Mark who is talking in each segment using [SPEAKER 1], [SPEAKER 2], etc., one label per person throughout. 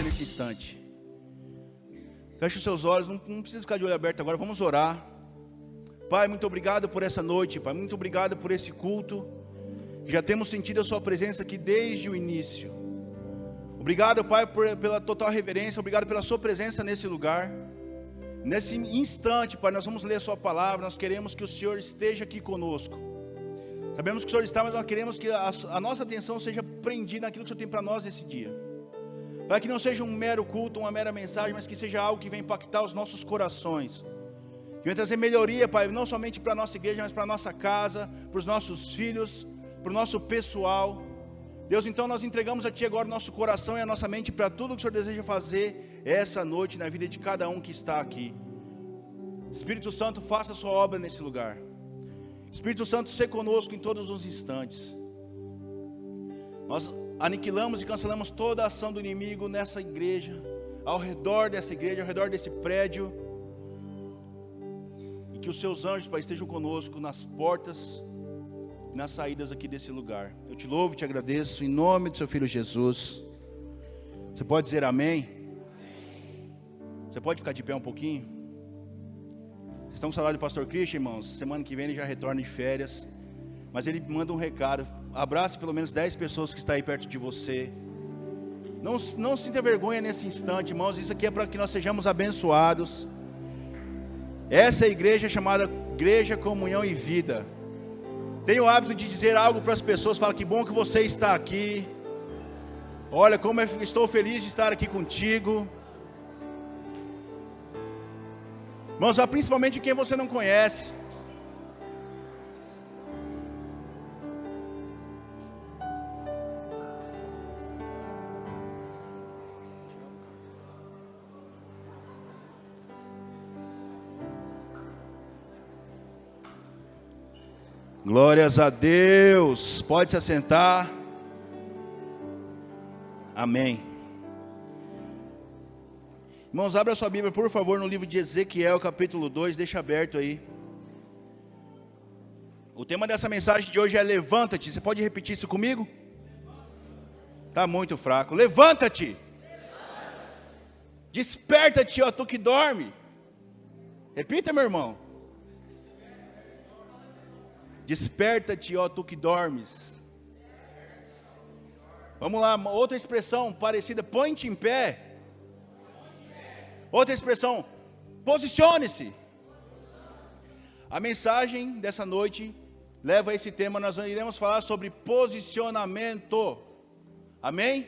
[SPEAKER 1] você nesse instante. Feche os seus olhos, não precisa ficar de olho aberto agora, vamos orar. Pai, muito obrigado por essa noite, Pai, muito obrigado por esse culto. Já temos sentido a sua presença aqui desde o início. Obrigado, Pai, pela total reverência, obrigado pela sua presença nesse lugar. Nesse instante, Pai, nós vamos ler a sua palavra, nós queremos que o Senhor esteja aqui conosco. Sabemos que o Senhor está, mas nós queremos que a nossa atenção seja prendida naquilo que o Senhor tem para nós esse dia. Para que não seja um mero culto, uma mera mensagem, mas que seja algo que venha impactar os nossos corações. Que venha trazer melhoria, Pai, não somente para a nossa igreja, mas para a nossa casa, para os nossos filhos, para o nosso pessoal. Deus, então nós entregamos a Ti agora o nosso coração e a nossa mente para tudo que o Senhor deseja fazer essa noite na vida de cada um que está aqui. Espírito Santo, faça a sua obra nesse lugar. Espírito Santo, seja conosco em todos os instantes. Nós aniquilamos e cancelamos toda a ação do inimigo nessa igreja, ao redor dessa igreja, ao redor desse prédio. E que os seus anjos, Pai, estejam conosco nas portas e nas saídas aqui desse lugar. Eu te louvo e te agradeço em nome do seu Filho Jesus. Você pode dizer amém? Você pode ficar de pé um pouquinho? Vocês estão com o salário do pastor Christian, irmãos? Semana que vem ele já retorna de férias. Mas ele manda um recado. Abrace pelo menos 10 pessoas que estão aí perto de você. Não sinta vergonha nesse instante, irmãos. Isso aqui é para que nós sejamos abençoados. Essa é a igreja chamada Igreja, Comunhão e Vida. Tenho o hábito de dizer algo para as pessoas. Fala, que bom que você está aqui. Olha como eu estou feliz de estar aqui contigo. Irmãos, principalmente quem você não conhece. Glórias a Deus. Pode se assentar. Amém. Irmãos, abra a sua Bíblia, por favor, no livro de Ezequiel, capítulo 2, deixa aberto aí. O tema dessa mensagem de hoje é levanta-te. Você pode repetir isso comigo? Está muito fraco. Levanta-te. Desperta-te, ó tu que dorme. Repita, meu irmão. Desperta-te, ó tu que dormes. Vamos lá, outra expressão parecida, põe-te em pé. Outra expressão, posicione-se. A mensagem dessa noite leva a esse tema, nós iremos falar sobre posicionamento. Amém?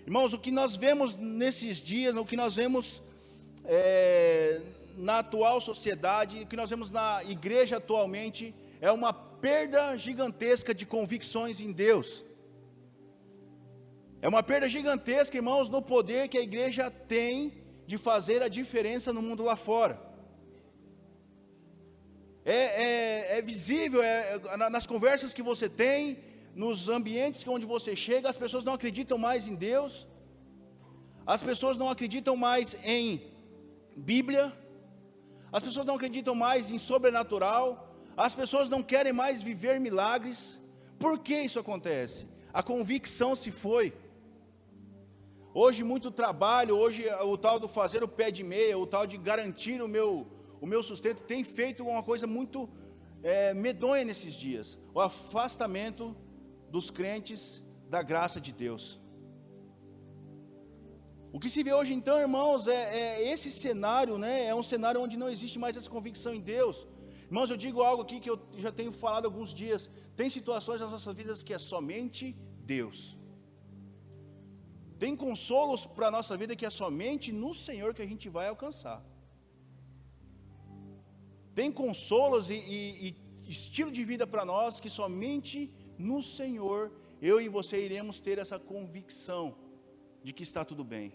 [SPEAKER 1] Irmãos, o que nós vemos nesses dias, o que nós vemos na atual sociedade, o que nós vemos na igreja atualmente, é uma perda gigantesca de convicções em Deus. É uma perda gigantesca, irmãos, no poder que a igreja tem de fazer a diferença no mundo lá fora. É visível, nas conversas que você tem, nos ambientes onde você chega, as pessoas não acreditam mais em Deus, as pessoas não acreditam mais em Bíblia, as pessoas não acreditam mais em sobrenatural, as pessoas não querem mais viver milagres. Por que isso acontece? A convicção se foi. Hoje muito trabalho, hoje o tal do fazer o pé de meia, o tal de garantir o meu sustento, tem feito uma coisa muito medonha nesses dias. O afastamento dos crentes da graça de Deus. O que se vê hoje então, irmãos, é esse cenário, né? É um cenário onde não existe mais essa convicção em Deus. Irmãos, eu digo algo aqui que eu já tenho falado há alguns dias. Tem situações nas nossas vidas que é somente Deus. Tem consolos para a nossa vida que é somente no Senhor que a gente vai alcançar. Tem consolos e estilo de vida para nós que somente no Senhor, eu e você iremos ter essa convicção de que está tudo bem.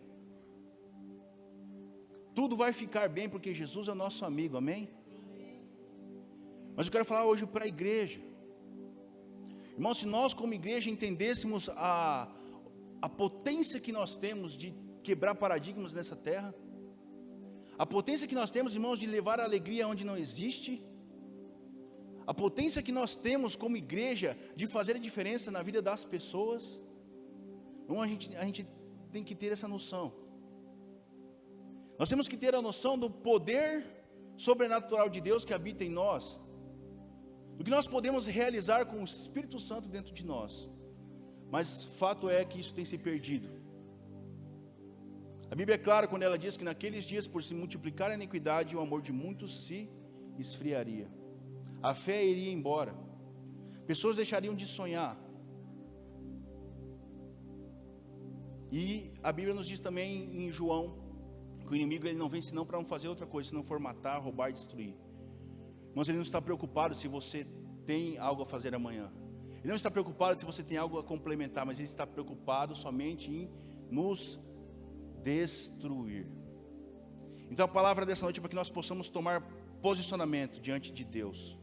[SPEAKER 1] Tudo vai ficar bem porque Jesus é nosso amigo, amém? Mas eu quero falar hoje para a igreja. Irmão, se nós como igreja entendêssemos a potência que nós temos de quebrar paradigmas nessa terra, a potência que nós temos, irmãos, de levar a alegria onde não existe, a potência que nós temos como igreja de fazer a diferença na vida das pessoas, então a gente tem que ter essa noção. Nós temos que ter a noção do poder sobrenatural de Deus que habita em nós, do que nós podemos realizar com o Espírito Santo dentro de nós. Mas fato é que isso tem se perdido. A Bíblia é clara quando ela diz que naqueles dias, por se multiplicar a iniquidade, o amor de muitos se esfriaria. A fé iria embora. Pessoas deixariam de sonhar. E a Bíblia nos diz também em João que o inimigo ele não vem senão para não fazer outra coisa, se não for matar, roubar e destruir. Irmãos, ele não está preocupado se você tem algo a fazer amanhã. Ele não está preocupado se você tem algo a complementar, mas ele está preocupado somente em nos destruir. Então a palavra dessa noite é para que nós possamos tomar posicionamento diante de Deus.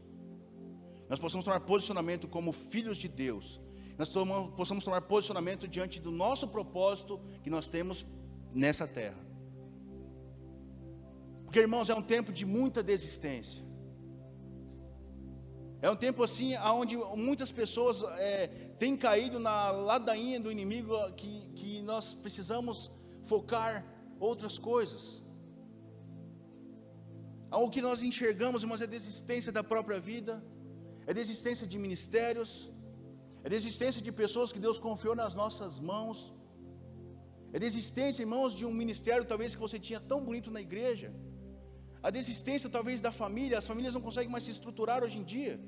[SPEAKER 1] Nós possamos tomar posicionamento como filhos de Deus. Nós possamos tomar posicionamento diante do nosso propósito que nós temos nessa terra. Porque, irmãos, é um tempo de muita desistência. É um tempo assim, onde muitas pessoas têm caído na ladainha do inimigo, que nós precisamos focar outras coisas. O que nós enxergamos, irmãos, é desistência da própria vida, é desistência de ministérios, é desistência de pessoas que Deus confiou nas nossas mãos, é desistência, irmãos, de um ministério talvez que você tinha tão bonito na igreja, a desistência talvez da família, as famílias não conseguem mais se estruturar hoje em dia,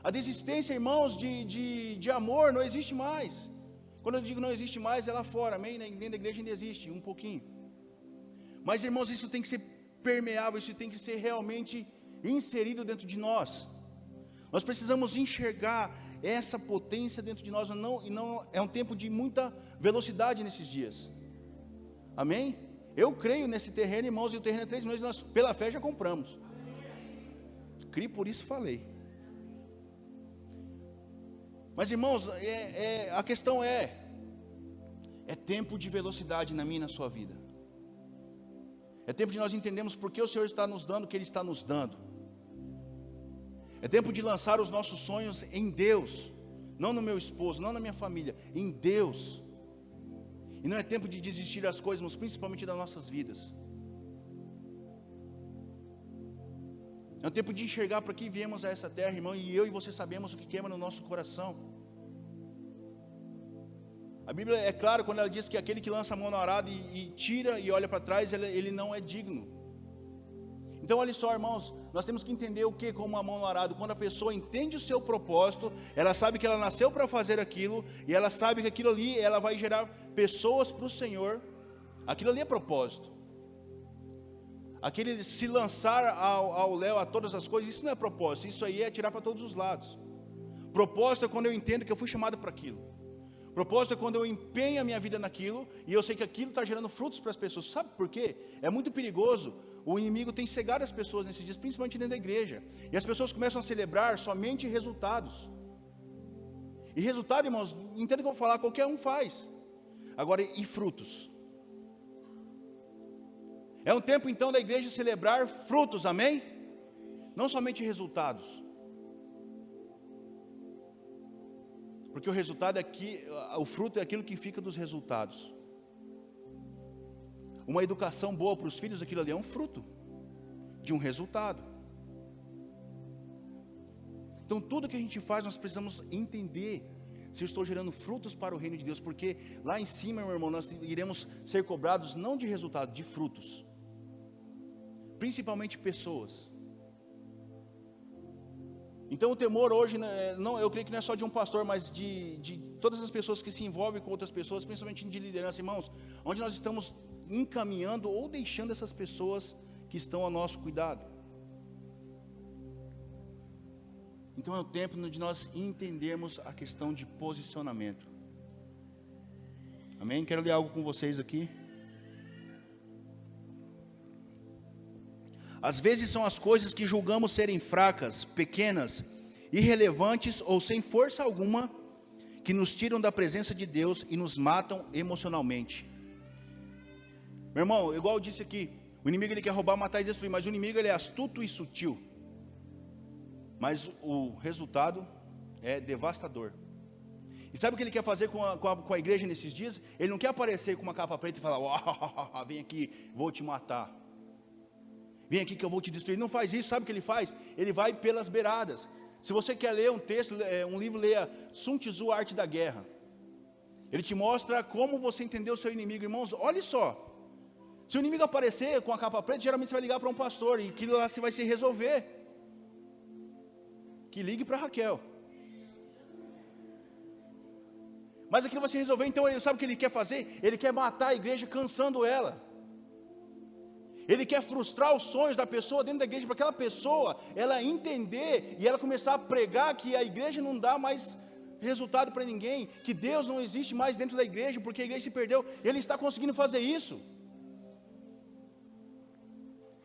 [SPEAKER 1] a desistência, irmãos, de amor não existe mais. Quando eu digo não existe mais, é lá fora, amém? Dentro da igreja ainda existe, um pouquinho. Mas, irmãos, isso tem que ser permeável, isso tem que ser realmente inserido dentro de nós. Nós precisamos enxergar essa potência dentro de nós, não é um tempo de muita velocidade nesses dias. Amém? Eu creio nesse terreno, irmãos, e o terreno é 3 milhões, nós pela fé já compramos. Criei, por isso falei. Mas, irmãos, a questão é tempo de velocidade na minha e na sua vida. É tempo de nós entendermos por que o Senhor está nos dando o que Ele está nos dando. É tempo de lançar os nossos sonhos em Deus, não no meu esposo, não na minha família, em Deus. E não é tempo de desistir das coisas, mas principalmente das nossas vidas. É um tempo de enxergar para que viemos a essa terra, irmão, e eu e você sabemos o que queima no nosso coração. A Bíblia é clara quando ela diz que aquele que lança a mão no arado e tira e olha para trás, ele não é digno. Então olha só, irmãos, nós temos que entender o que como a mão no arado. Quando a pessoa entende o seu propósito, ela sabe que ela nasceu para fazer aquilo, e ela sabe que aquilo ali, ela vai gerar pessoas para o Senhor. Aquilo ali é propósito. Aquele se lançar ao léu a todas as coisas, isso não é propósito, isso aí é atirar para todos os lados. Propósito é quando eu entendo que eu fui chamado para aquilo. Propósito é quando eu empenho a minha vida naquilo, e eu sei que aquilo está gerando frutos para as pessoas. Sabe por quê? É muito perigoso. O inimigo tem cegado as pessoas nesses dias, principalmente dentro da igreja. E as pessoas começam a celebrar somente resultados. E resultado, irmãos, entenda o que eu vou falar, qualquer um faz. Agora, e frutos? É um tempo então da igreja celebrar frutos, amém? Não somente resultados. Porque o resultado o fruto é aquilo que fica dos resultados. Uma educação boa para os filhos, aquilo ali é um fruto de um resultado. Então tudo que a gente faz, nós precisamos entender se eu estou gerando frutos para o reino de Deus, porque lá em cima, meu irmão, nós iremos ser cobrados não de resultado, de frutos. Principalmente pessoas. Então o temor hoje, eu creio que não é só de um pastor, mas de todas as pessoas que se envolvem com outras pessoas, principalmente de liderança, irmãos, onde nós estamos encaminhando ou deixando essas pessoas que estão ao nosso cuidado. Então é o tempo de nós entendermos a questão de posicionamento. Amém? Quero ler algo com vocês aqui. Às vezes são as coisas que julgamos serem fracas, pequenas, irrelevantes ou sem força alguma, que nos tiram da presença de Deus e nos matam emocionalmente. Meu irmão, igual eu disse aqui, o inimigo ele quer roubar, matar e destruir, mas o inimigo ele é astuto e sutil. Mas o resultado é devastador. E sabe o que ele quer fazer com a igreja nesses dias? Ele não quer aparecer com uma capa preta e falar, vem aqui, vou te matar. Vem aqui que eu vou te destruir. Ele não faz isso, sabe o que ele faz? Ele vai pelas beiradas. Se você quer ler um texto, um livro, leia Sun Tzu, A Arte da Guerra. Ele te mostra como você entender o seu inimigo. Irmãos, olha só. Se o inimigo aparecer com a capa preta, geralmente você vai ligar para um pastor, e aquilo lá você vai se resolver. Que ligue para Raquel. Mas aquilo vai se resolver. Então ele sabe o que ele quer fazer? Ele quer matar a igreja cansando ela. Ele quer frustrar os sonhos da pessoa dentro da igreja, para aquela pessoa, ela entender e ela começar a pregar que a igreja não dá mais resultado para ninguém, que Deus não existe mais dentro da igreja, porque a igreja se perdeu. Ele está conseguindo fazer isso.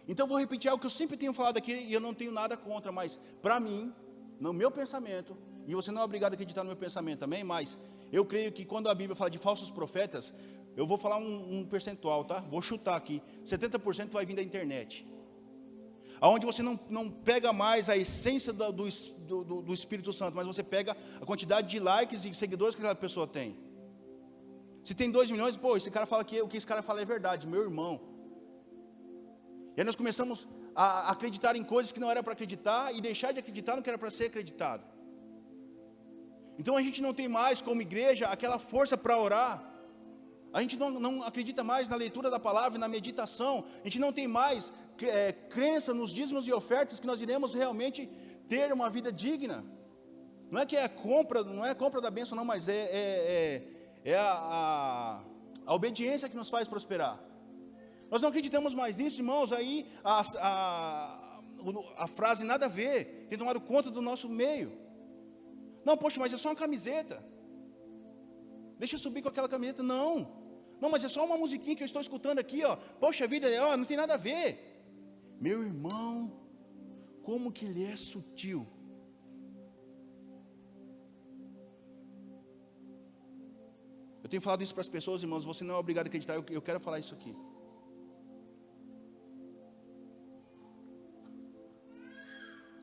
[SPEAKER 1] Então eu vou repetir algo que eu sempre tenho falado aqui, e eu não tenho nada contra, mas para mim, no meu pensamento, e você não é obrigado a acreditar no meu pensamento também, mas eu creio que quando a Bíblia fala de falsos profetas, eu vou falar um percentual, tá? Vou chutar aqui, 70% vai vir da internet, aonde você não pega mais a essência do Espírito Santo, mas você pega a quantidade de likes e seguidores que aquela pessoa tem. Se tem 2 milhões, pô, esse cara fala que o que esse cara fala é verdade, meu irmão. E aí nós começamos a acreditar em coisas que não era para acreditar, e deixar de acreditar no que era para ser acreditado. Então a gente não tem mais como igreja aquela força para orar. A gente não acredita mais na leitura da palavra, na meditação. A gente não tem mais crença nos dízimos e ofertas que nós iremos realmente ter uma vida digna. Não é que é compra, não é a compra da bênção não, mas é a obediência que nos faz prosperar. Nós não acreditamos mais nisso, irmãos. Aí a frase nada a ver tem tomado conta do nosso meio. Não, poxa, mas é só uma camiseta. Deixa eu subir com aquela camiseta. Não, mas é só uma musiquinha que eu estou escutando aqui, ó. Poxa vida, não tem nada a ver. Meu irmão, como que ele é sutil. Eu tenho falado isso para as pessoas, irmãos, você não é obrigado a acreditar, eu quero falar isso aqui.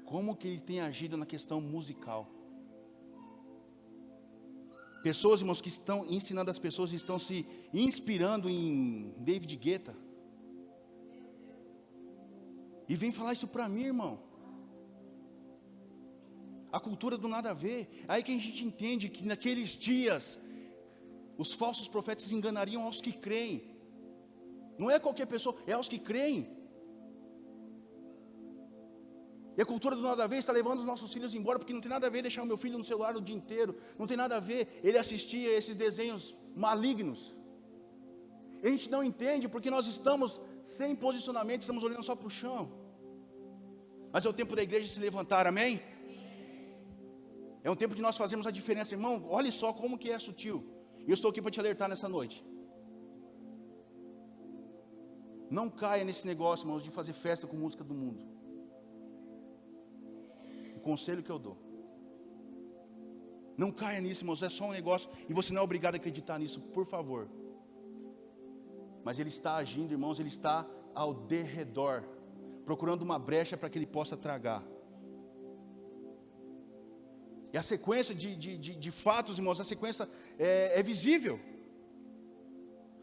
[SPEAKER 1] Como que ele tem agido na questão musical. Pessoas, irmãos, que estão ensinando as pessoas, estão se inspirando em David Guetta. E vem falar isso para mim, irmão. A cultura do nada a ver. Aí que a gente entende que naqueles dias, os falsos profetas enganariam aos que creem. Não é qualquer pessoa, é aos que creem. E a cultura do nada a ver está levando os nossos filhos embora, porque não tem nada a ver deixar o meu filho no celular o dia inteiro. Não tem nada a ver ele assistir a esses desenhos malignos. E a gente não entende porque nós estamos sem posicionamento, estamos olhando só para o chão. Mas é o tempo da igreja se levantar, amém? É um tempo de nós fazermos a diferença, irmão. Olha só como que é sutil. E eu estou aqui para te alertar nessa noite. Não caia nesse negócio, irmãos, de fazer festa com música do mundo. Conselho que eu dou. Não caia nisso, irmãos, é só um negócio, e você não é obrigado a acreditar nisso, por favor. Mas ele está agindo, irmãos, ele está ao derredor, procurando uma brecha para que ele possa tragar. E a sequência de fatos, irmãos, a sequência é visível.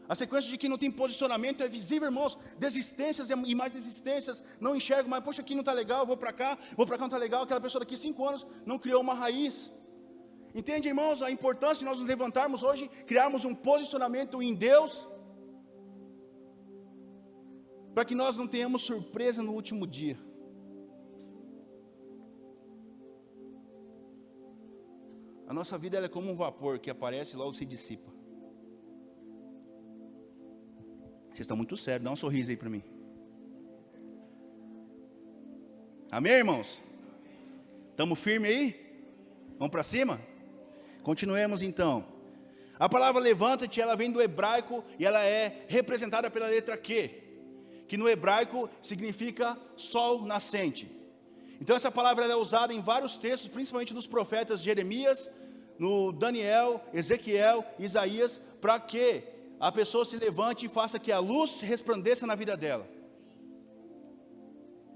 [SPEAKER 1] A sequência de quem não tem posicionamento é visível, irmãos. Desistências e mais desistências. Não enxergo mais, poxa, aqui não está legal, vou para cá não está legal. Aquela pessoa daqui 5 anos não criou uma raiz. Entende, irmãos, a importância de nós nos levantarmos hoje, criarmos um posicionamento em Deus, para que nós não tenhamos surpresa no último dia. A nossa vida ela é como um vapor que aparece e logo se dissipa. Vocês estão muito sérios, dá um sorriso aí para mim. Amém, irmãos? Estamos firmes aí? Vamos para cima? Continuemos então. A palavra levanta-te, ela vem do hebraico e ela é representada pela letra Q, que no hebraico significa sol nascente. Então essa palavra ela é usada em vários textos, principalmente dos profetas Jeremias, no Daniel, Ezequiel, Isaías, para que a pessoa se levante e faça que a luz resplandeça na vida dela.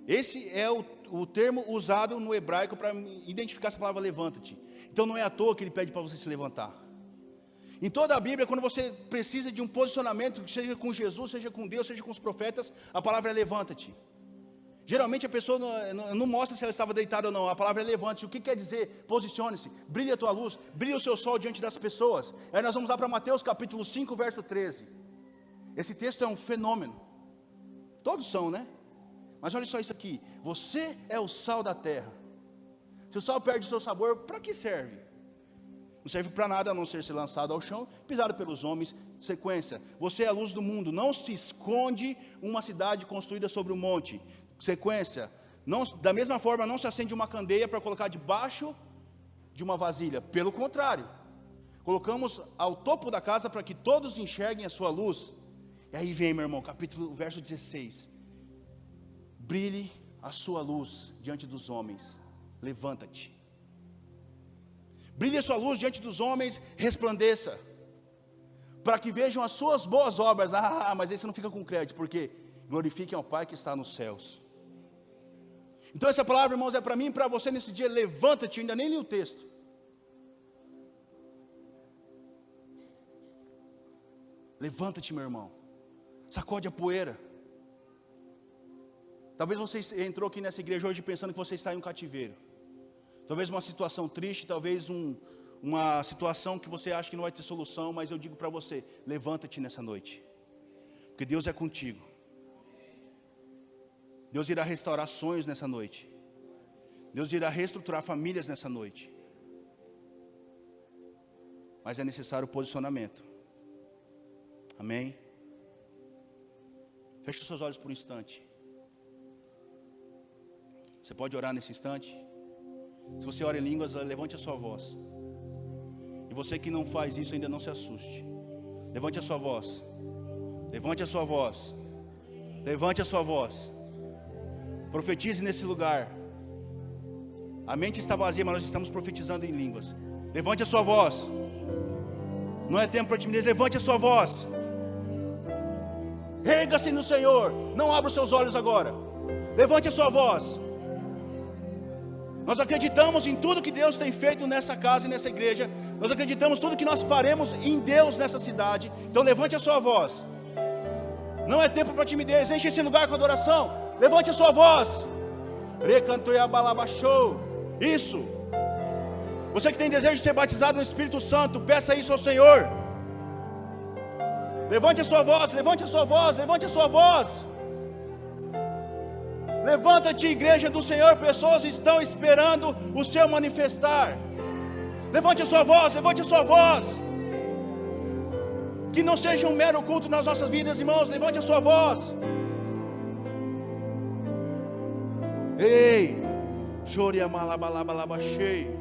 [SPEAKER 1] Esse é o termo usado no hebraico para identificar essa palavra levanta-te. Então não é à toa que ele pede para você se levantar. Em toda a Bíblia, quando você precisa de um posicionamento, seja com Jesus, seja com Deus, seja com os profetas, a palavra é levanta-te. Geralmente a pessoa não mostra se ela estava deitada ou não. A palavra é levante-se. O que quer dizer? Posicione-se. Brilhe a tua luz. Brilhe o seu sol diante das pessoas. Aí nós vamos lá para Mateus capítulo 5, verso 13. Esse texto é um fenômeno. Todos são, né? Mas olha só isso aqui. Você é o sal da terra. Se o sal perde o seu sabor, para que serve? Não serve para nada a não ser lançado ao chão, pisado pelos homens. Sequência. Você é a luz do mundo. Não se esconde uma cidade construída sobre um monte. Sequência, da mesma forma não se acende uma candeia para colocar debaixo de uma vasilha. Pelo contrário, colocamos ao topo da casa para que todos enxerguem a sua luz. E aí vem, meu irmão, verso 16. Brilhe a sua luz diante dos homens. Levanta-te. Brilhe a sua luz diante dos homens, resplandeça. Para que vejam as suas boas obras. Mas aí você não fica com crédito, porque glorifiquem ao Pai que está nos céus. Então essa palavra, irmãos, é para mim e para você nesse dia. Levanta-te, ainda nem li o texto. Levanta-te, meu irmão. Sacode a poeira. Talvez você entrou aqui nessa igreja hoje pensando que você está em um cativeiro. Talvez uma situação triste, talvez uma situação que você acha que não vai ter solução. Mas eu digo para você, levanta-te nessa noite. Porque Deus é contigo. Deus irá restaurar sonhos nessa noite. Deus irá reestruturar famílias nessa noite. Mas é necessário posicionamento. Amém? Feche os seus olhos por um instante. Você pode orar nesse instante? Se você ora em línguas, levante a sua voz. E você que não faz isso, ainda não se assuste. Levante a sua voz. Levante a sua voz. Levante a sua voz. Profetize nesse lugar. A mente está vazia, mas nós estamos profetizando em línguas. Levante a sua voz. Não é tempo para timidez, levante a sua voz. Erga-se no Senhor. Não abra os seus olhos agora. Levante a sua voz. Nós acreditamos em tudo que Deus tem feito nessa casa e nessa igreja. Nós acreditamos em tudo que nós faremos em Deus nessa cidade. Então levante a sua voz. Não é tempo para timidez. Enche esse lugar com adoração. Levante a sua voz. Isso. Você que tem desejo de ser batizado no Espírito Santo, peça isso ao Senhor. Levante a sua voz, levante a sua voz, levante a sua voz. Levanta-te, igreja do Senhor. Pessoas estão esperando o seu manifestar. Levante a sua voz, levante a sua voz. Que não seja um mero culto nas nossas vidas, irmãos. Levante a sua voz. Ei, chore amalabalabalabaxei.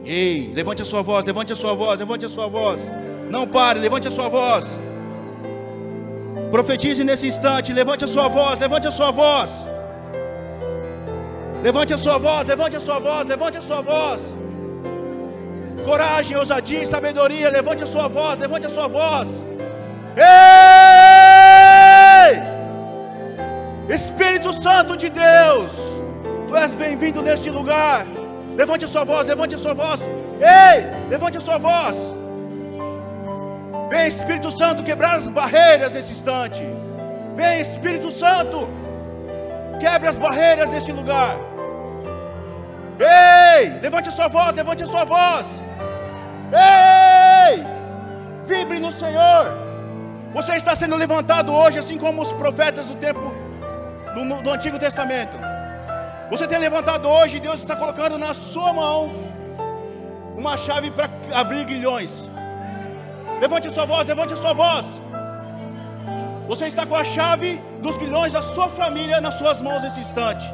[SPEAKER 1] Ei, levante a sua voz, levante a sua voz, levante a sua voz. Não pare, levante a sua voz. Profetize nesse instante, levante a sua voz, levante a sua voz. Levante a sua voz, levante a sua voz, levante a sua voz. Coragem, ousadia e sabedoria, levante a sua voz, levante a sua voz. Ei! Espírito Santo de Deus, Tu és bem-vindo neste lugar. Levante a sua voz, levante a sua voz. Ei, levante a sua voz. Vem, Espírito Santo, quebrar as barreiras nesse instante. Vem, Espírito Santo, quebre as barreiras nesse lugar. Ei, levante a sua voz, levante a sua voz. Ei, vibre no Senhor. Você está sendo levantado hoje, assim como os profetas do tempo do Antigo Testamento. Você tem levantado hoje, Deus está colocando na sua mão uma chave para abrir grilhões. Levante a sua voz, levante a sua voz. Você está com a chave dos grilhões da sua família nas suas mãos nesse instante.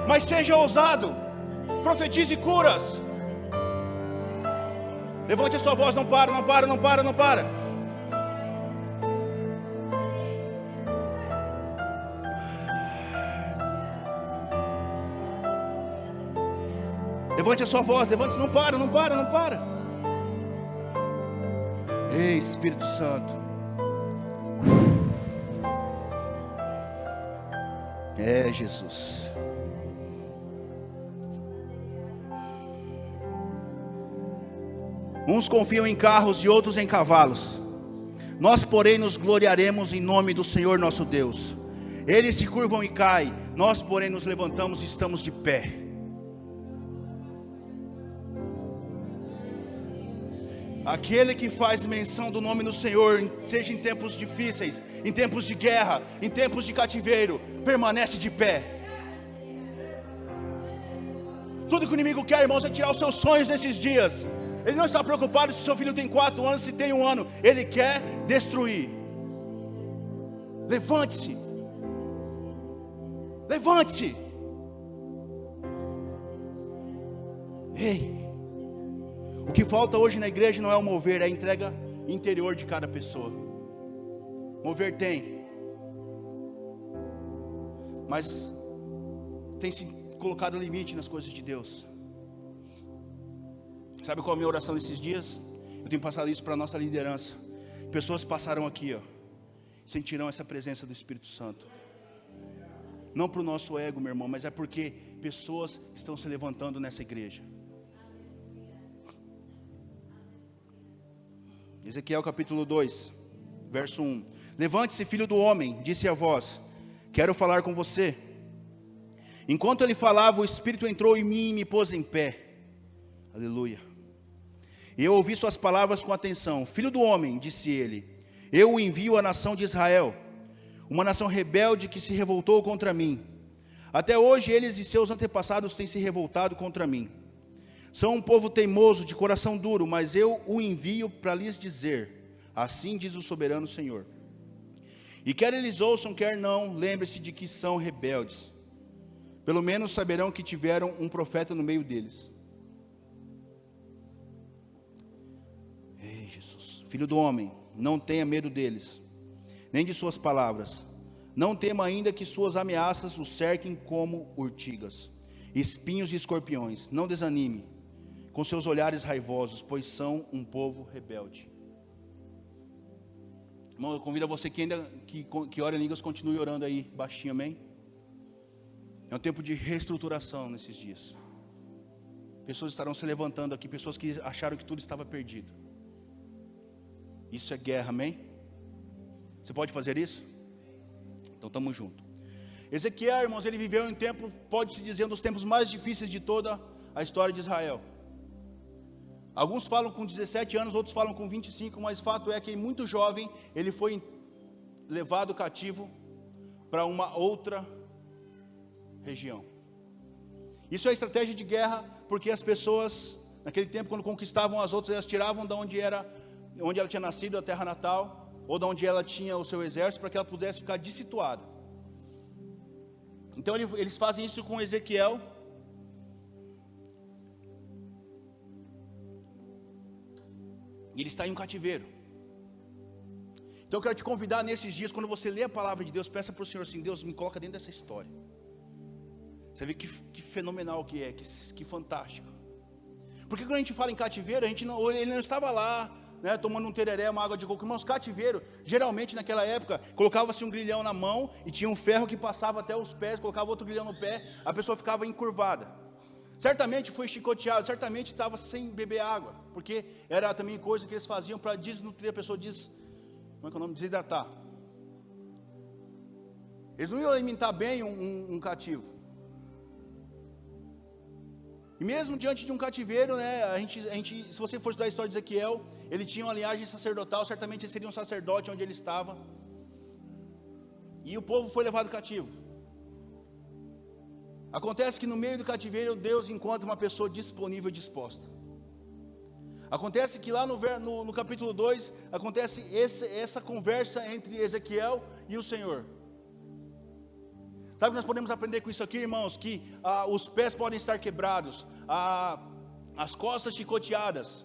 [SPEAKER 1] Mas seja ousado, profetize curas. Levante a sua voz, não para, não para, não para, não para. Levante a sua voz, levante, não para, não para, não para. Ei, Espírito Santo. É, Jesus. Uns confiam em carros e outros em cavalos. Nós, porém, nos gloriaremos em nome do Senhor nosso Deus. Eles se curvam e caem, nós, porém, nos levantamos e estamos de pé. Aquele que faz menção do nome do Senhor, seja em tempos difíceis, em tempos de guerra, em tempos de cativeiro, permanece de pé. Tudo que o inimigo quer, irmãos, é tirar os seus sonhos nesses dias. Ele não está preocupado se seu filho tem 4 anos, se tem 1 ano. Ele quer destruir. Levante-se. Levante-se. Ei, o que falta hoje na igreja não é o mover, é a entrega interior de cada pessoa. Mover tem, mas tem se colocado limite nas coisas de Deus. Sabe qual é a minha oração nesses dias? Eu tenho passado isso para a nossa liderança. Pessoas passaram aqui, sentirão essa presença do Espírito Santo. Não para o nosso ego, meu irmão, mas é porque pessoas estão se levantando nessa igreja. Ezequiel capítulo 2, verso 1. Levante-se, filho do homem, disse a voz, quero falar com você. Enquanto ele falava, o Espírito entrou em mim e me pôs em pé. Aleluia. E eu ouvi suas palavras com atenção. Filho do homem, disse ele, eu o envio à nação de Israel, uma nação rebelde que se revoltou contra mim. Até hoje eles e seus antepassados têm se revoltado contra mim. São um povo teimoso, de coração duro, mas eu o envio para lhes dizer, assim diz o soberano Senhor. E quer eles ouçam, quer não, lembre-se de que são rebeldes. Pelo menos saberão que tiveram um profeta no meio deles. Ei, Jesus, filho do homem, não tenha medo deles, nem de suas palavras. Não tema ainda que suas ameaças o cerquem como urtigas, espinhos e escorpiões. Não desanime com seus olhares raivosos, pois são um povo rebelde. Irmão, eu convido a você que ainda que ora em línguas, continue orando aí baixinho, amém? É um tempo de reestruturação nesses dias. Pessoas estarão se levantando aqui, pessoas que acharam que tudo estava perdido. Isso é guerra, amém? Você pode fazer isso? Então estamos juntos. Ezequiel, irmãos, ele viveu em um tempo, pode-se dizer, um dos tempos mais difíceis de toda a história de Israel. Alguns falam com 17 anos, outros falam com 25, mas fato é que muito jovem, ele foi levado cativo para uma outra região. Isso é estratégia de guerra, porque as pessoas, naquele tempo, quando conquistavam as outras, elas tiravam de onde ela tinha nascido, a terra natal, ou de onde ela tinha o seu exército, para que ela pudesse ficar dessituada. Então eles fazem isso com Ezequiel. E ele está em um cativeiro. Então eu quero te convidar nesses dias, quando você lê a palavra de Deus, peça para o Senhor assim, Deus, me coloca dentro dessa história. Você vê que fenomenal que é, que fantástico. Porque quando a gente fala em cativeiro, ele não estava lá, né, tomando um tereré, uma água de coco. Irmãos, cativeiro, geralmente naquela época, colocava-se um grilhão na mão e tinha um ferro que passava até os pés, colocava outro grilhão no pé, a pessoa ficava encurvada. Certamente foi chicoteado, certamente estava sem beber água, porque era também coisa que eles faziam para desnutrir a pessoa, como é que é o nome? Desidratar. Eles não iam alimentar bem um cativo. E mesmo diante de um cativeiro, né, a gente, se você for estudar a história de Ezequiel, ele tinha uma linhagem sacerdotal, certamente ele seria um sacerdote onde ele estava. E o povo foi levado cativo. Acontece que no meio do cativeiro, Deus encontra uma pessoa disponível e disposta. Acontece que lá no capítulo 2, acontece essa conversa entre Ezequiel e o Senhor. Sabe o que nós podemos aprender com isso aqui, irmãos? Que os pés podem estar quebrados, as costas chicoteadas,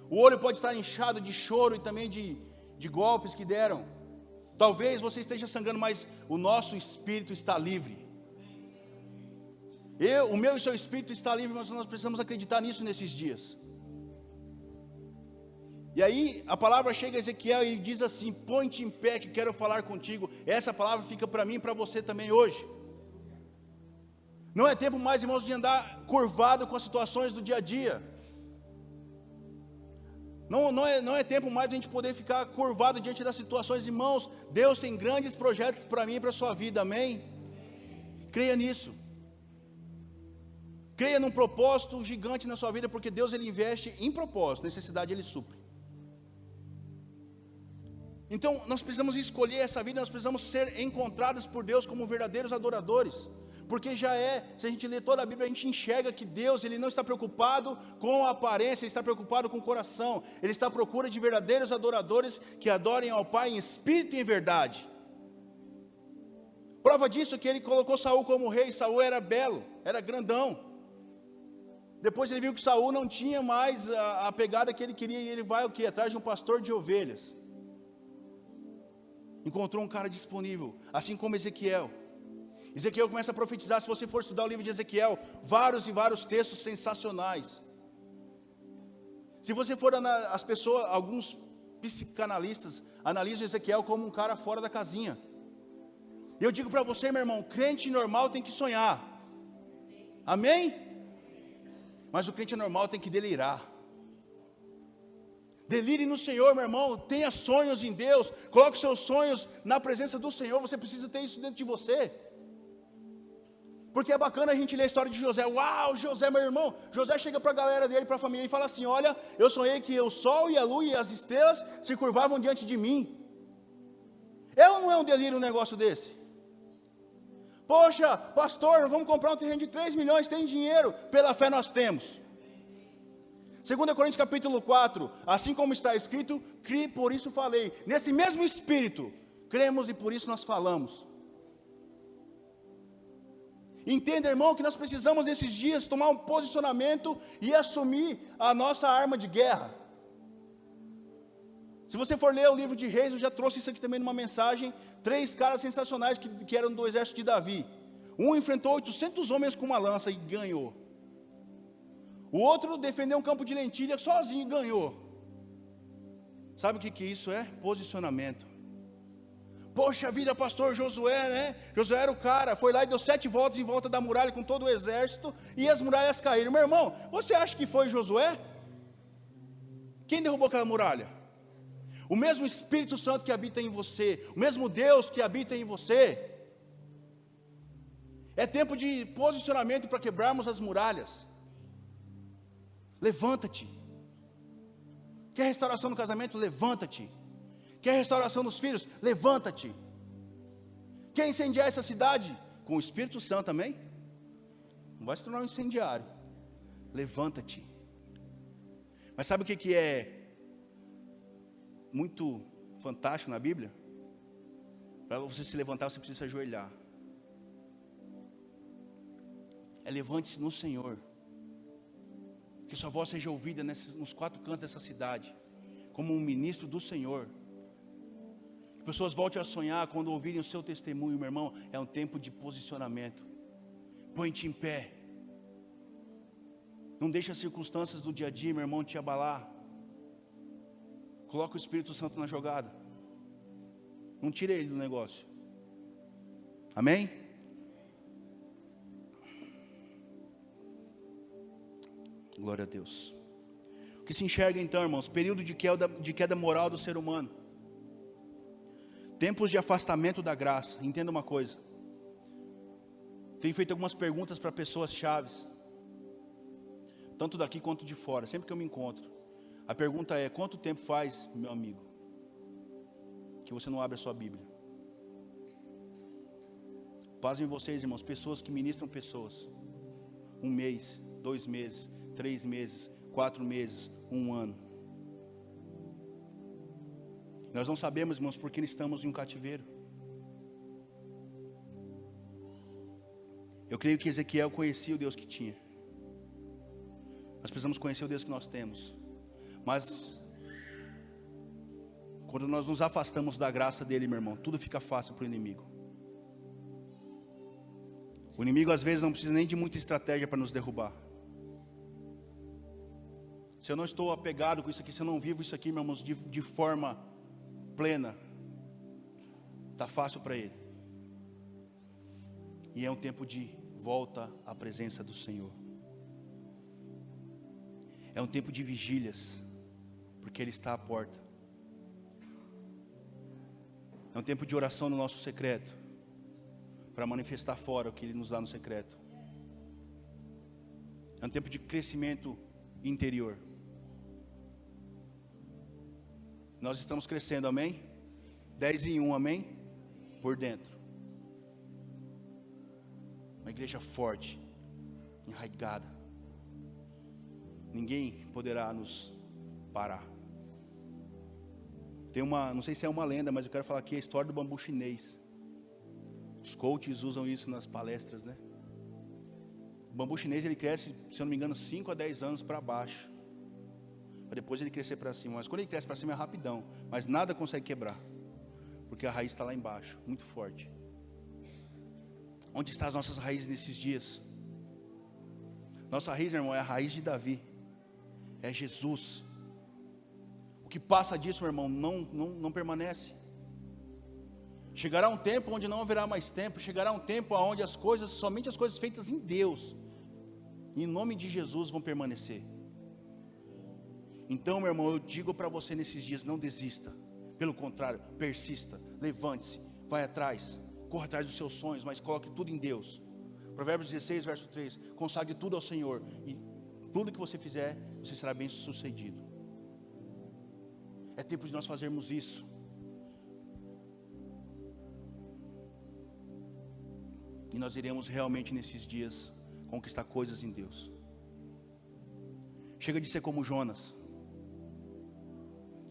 [SPEAKER 1] o olho pode estar inchado de choro e também de golpes que deram. Talvez você esteja sangrando, mas o nosso espírito está livre. O meu e seu espírito está livre, mas nós precisamos acreditar nisso nesses dias. E aí a palavra chega a Ezequiel e diz assim: põe-te em pé que quero falar contigo. Essa palavra fica para mim e para você também hoje. Não é tempo mais, irmãos, de andar curvado com as situações do dia a dia. Não é tempo mais de a gente poder ficar curvado diante das situações, irmãos. Deus tem grandes projetos para mim e para a sua vida, amém? Creia nisso. Creia num propósito gigante na sua vida, porque Deus ele investe em propósito, necessidade ele supre. Então nós precisamos escolher essa vida, nós precisamos ser encontrados por Deus como verdadeiros adoradores. Porque se a gente lê toda a Bíblia, a gente enxerga que Deus ele não está preocupado com a aparência, Ele está preocupado com o coração. Ele está à procura de verdadeiros adoradores que adorem ao Pai em espírito e em verdade. Prova disso é que ele colocou Saul como rei. Saul era belo, era grandão. Depois ele viu que Saul não tinha mais a pegada que ele queria, e ele vai o quê? Atrás de um pastor de ovelhas. Encontrou um cara disponível, assim como Ezequiel. Ezequiel começa a profetizar. Se você for estudar o livro de Ezequiel, vários e vários textos sensacionais. Se você for as pessoas, alguns psicanalistas analisam Ezequiel como um cara fora da casinha. E eu digo para você, meu irmão, crente normal tem que sonhar, amém? Mas o crente normal tem que delirar. Delire no Senhor, meu irmão. Tenha sonhos em Deus. Coloque seus sonhos na presença do Senhor. Você precisa ter isso dentro de você. Porque é bacana a gente ler a história de José. Uau, José, meu irmão. José chega para a galera dele, para a família, e fala assim: olha, eu sonhei que o sol e a lua e as estrelas se curvavam diante de mim. Não é um delírio um negócio desse? Poxa, pastor, vamos comprar um terreno de 3 milhões, tem dinheiro? Pela fé nós temos. 2 Coríntios capítulo 4, assim como está escrito, criei, por isso falei. Nesse mesmo espírito, cremos e por isso nós falamos. Entenda, irmão, que nós precisamos nesses dias tomar um posicionamento e assumir a nossa arma de guerra. Se você for ler o livro de Reis, eu já trouxe isso aqui também numa mensagem. 3 caras sensacionais que eram do exército de Davi. Um enfrentou 800 homens com uma lança e ganhou. O outro defendeu um campo de lentilha sozinho e ganhou. Sabe o que isso é? Posicionamento. Poxa vida, pastor Josué, né? Josué era o cara, foi lá e deu 7 voltas em volta da muralha com todo o exército, e as muralhas caíram. Meu irmão, você acha que foi Josué? Quem derrubou aquela muralha? O mesmo Espírito Santo que habita em você, o mesmo Deus que habita em você. É tempo de posicionamento para quebrarmos as muralhas. Levanta-te. Quer restauração no casamento? Levanta-te. Quer restauração nos filhos? Levanta-te. Quer incendiar essa cidade? Com o Espírito Santo também? Não vai se tornar um incendiário. Levanta-te. Mas sabe o que é muito fantástico na Bíblia? Para você se levantar, você precisa se ajoelhar. Levante-se no Senhor. Que sua voz seja ouvida nos 4 cantos dessa cidade, como um ministro do Senhor. Que pessoas voltem a sonhar quando ouvirem o seu testemunho, meu irmão. É um tempo de posicionamento. Põe-te em pé. Não deixe as circunstâncias do dia a dia, meu irmão, te abalar. Coloca o Espírito Santo na jogada. Não tire ele do negócio. Amém? Glória a Deus. O que se enxerga então, irmãos? Período de queda moral do ser humano. Tempos de afastamento da graça. Entenda uma coisa. Tenho feito algumas perguntas para pessoas chaves, tanto daqui quanto de fora, sempre que eu me encontro. A pergunta é: quanto tempo faz, meu amigo, que você não abre a sua Bíblia? Pasmem vocês, irmãos, pessoas que ministram pessoas. 1 mês, 2 meses, 3 meses, 4 meses, 1 ano. Nós não sabemos, irmãos, porque estamos em um cativeiro. Eu creio que Ezequiel conhecia o Deus que tinha. Nós precisamos conhecer o Deus que nós temos. Mas quando nós nos afastamos da graça dele, meu irmão, tudo fica fácil para o inimigo. O inimigo às vezes não precisa nem de muita estratégia para nos derrubar. Se eu não estou apegado com isso aqui, se eu não vivo isso aqui, meu irmão, de forma plena, está fácil para ele. E é um tempo de volta à presença do Senhor. É um tempo de vigílias, porque Ele está à porta. É um tempo de oração no nosso secreto, para manifestar fora o que Ele nos dá no secreto. É um tempo de crescimento interior. Nós estamos crescendo, amém? 10 em 1, amém? Por dentro. Uma igreja forte, enraigada. Ninguém poderá nos parar. Tem uma, não sei se é uma lenda, mas eu quero falar aqui a história do bambu chinês. Os coaches usam isso nas palestras, né? O bambu chinês, ele cresce, se eu não me engano, 5 a 10 anos para baixo, para depois ele crescer para cima. Mas quando ele cresce para cima é rapidão, mas nada consegue quebrar, porque a raiz está lá embaixo, muito forte. Onde estão as nossas raízes nesses dias? Nossa raiz, meu irmão, é a raiz de Davi, é Jesus. O que passa disso, meu irmão, não permanece. Chegará um tempo onde não haverá mais tempo. Chegará um tempo onde somente as coisas feitas em Deus, em nome de Jesus, vão permanecer. Então, meu irmão, eu digo para você nesses dias, não desista. Pelo contrário, persista, levante-se, vai atrás, corra atrás dos seus sonhos, mas coloque tudo em Deus. Provérbios 16, verso 3, consagre tudo ao Senhor, e tudo que você fizer, você será bem sucedido. É tempo de nós fazermos isso. E nós iremos realmente nesses dias conquistar coisas em Deus. Chega de ser como Jonas,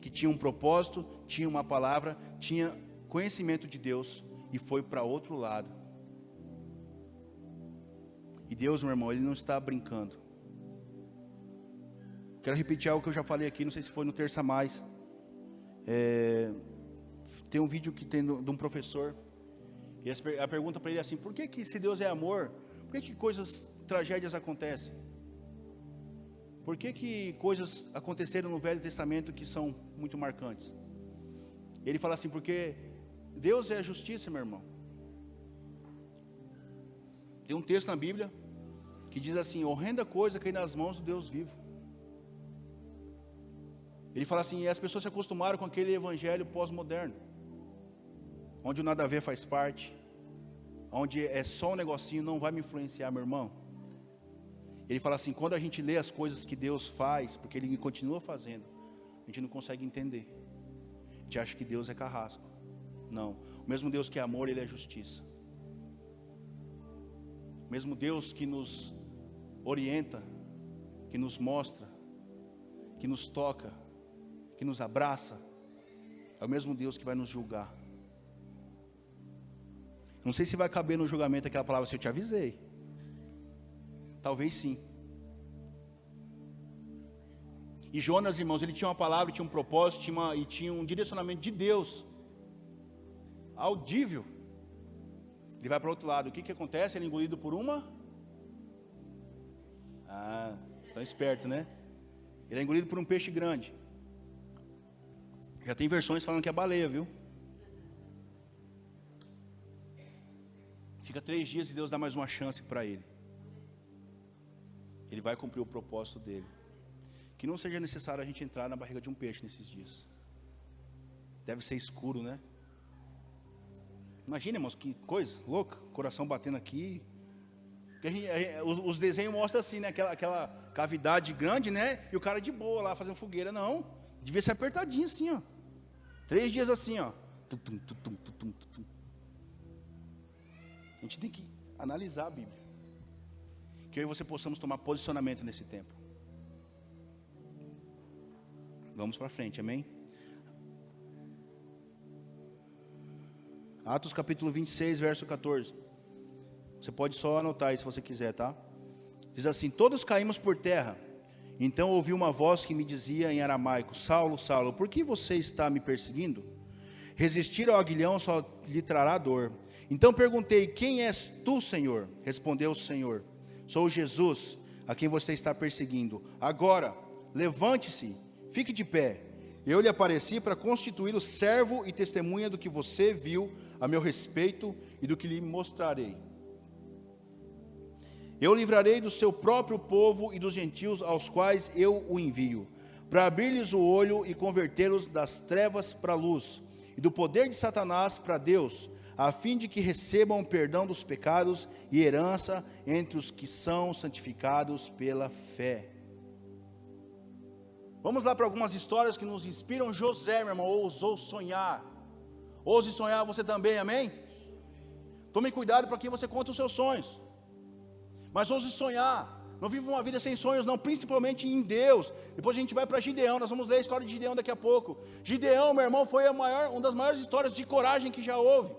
[SPEAKER 1] que tinha um propósito, tinha uma palavra, tinha conhecimento de Deus e foi para outro lado. E Deus, meu irmão, Ele não está brincando. Quero repetir algo que eu já falei aqui, não sei se foi no Terça Mais. Tem um vídeo que tem de um professor, e a pergunta para ele é assim: por que se Deus é amor, por que tragédias acontecem? Por que coisas aconteceram no Velho Testamento que são muito marcantes? Ele fala assim: porque Deus é a justiça, meu irmão. Tem um texto na Bíblia que diz assim: horrenda coisa cair nas mãos do Deus vivo. Ele fala assim: e as pessoas se acostumaram com aquele evangelho pós-moderno, onde o nada a ver faz parte, onde é só um negocinho, não vai me influenciar, meu irmão. Ele fala assim: quando a gente lê as coisas que Deus faz, porque Ele continua fazendo, a gente não consegue entender. A gente acha que Deus é carrasco. Não, o mesmo Deus que é amor, Ele é justiça. O mesmo Deus que nos orienta, que nos mostra, que nos toca, que nos abraça, é o mesmo Deus que vai nos julgar. Não sei se vai caber no julgamento aquela palavra: se eu te avisei. Talvez sim. E Jonas, irmãos, ele tinha uma palavra, tinha um propósito, tinha um direcionamento de Deus, audível. Ele vai para o outro lado. O que acontece? Ele é engolido por uma... estão espertos, né? Ele é engolido por um peixe grande. Já tem versões falando que é baleia, viu? Fica 3 dias e Deus dá mais uma chance para ele. Ele vai cumprir o propósito dele. Que não seja necessário a gente entrar na barriga de um peixe nesses dias. Deve ser escuro, né? Imagina, irmãos, que coisa louca. Coração batendo aqui. Os desenhos mostram assim, né? Aquela cavidade grande, né? E o cara de boa lá fazendo fogueira. Não, devia ser apertadinho assim, ó. 3 dias assim, ó. A gente tem que analisar a Bíblia. Que eu e você possamos tomar posicionamento nesse tempo. Vamos para frente, amém? Atos capítulo 26, verso 14. Você pode só anotar aí se você quiser, tá? Diz assim: todos caímos por terra. Então ouvi uma voz que me dizia em aramaico: Saulo, Saulo, por que você está me perseguindo? Resistir ao aguilhão só lhe trará dor. Então perguntei: quem és tu, Senhor? Respondeu o Senhor: sou Jesus, a quem você está perseguindo. Agora, levante-se, fique de pé. Eu lhe apareci para constituí-lo servo e testemunha do que você viu a meu respeito e do que lhe mostrarei. Eu o livrarei do seu próprio povo e dos gentios aos quais eu o envio, para abrir-lhes o olho e convertê-los das trevas para a luz, e do poder de Satanás para Deus, a fim de que recebam perdão dos pecados e herança entre os que são santificados pela fé. Vamos lá para algumas histórias que nos inspiram. José, meu irmão, ousou sonhar. Ouse sonhar você também, amém? Tome cuidado para quem você conta os seus sonhos. Mas ouse sonhar. Não viva uma vida sem sonhos, não, principalmente em Deus. Depois a gente vai para Gideão, nós vamos ler a história de Gideão daqui a pouco. Gideão, meu irmão, foi uma das maiores histórias de coragem que já houve.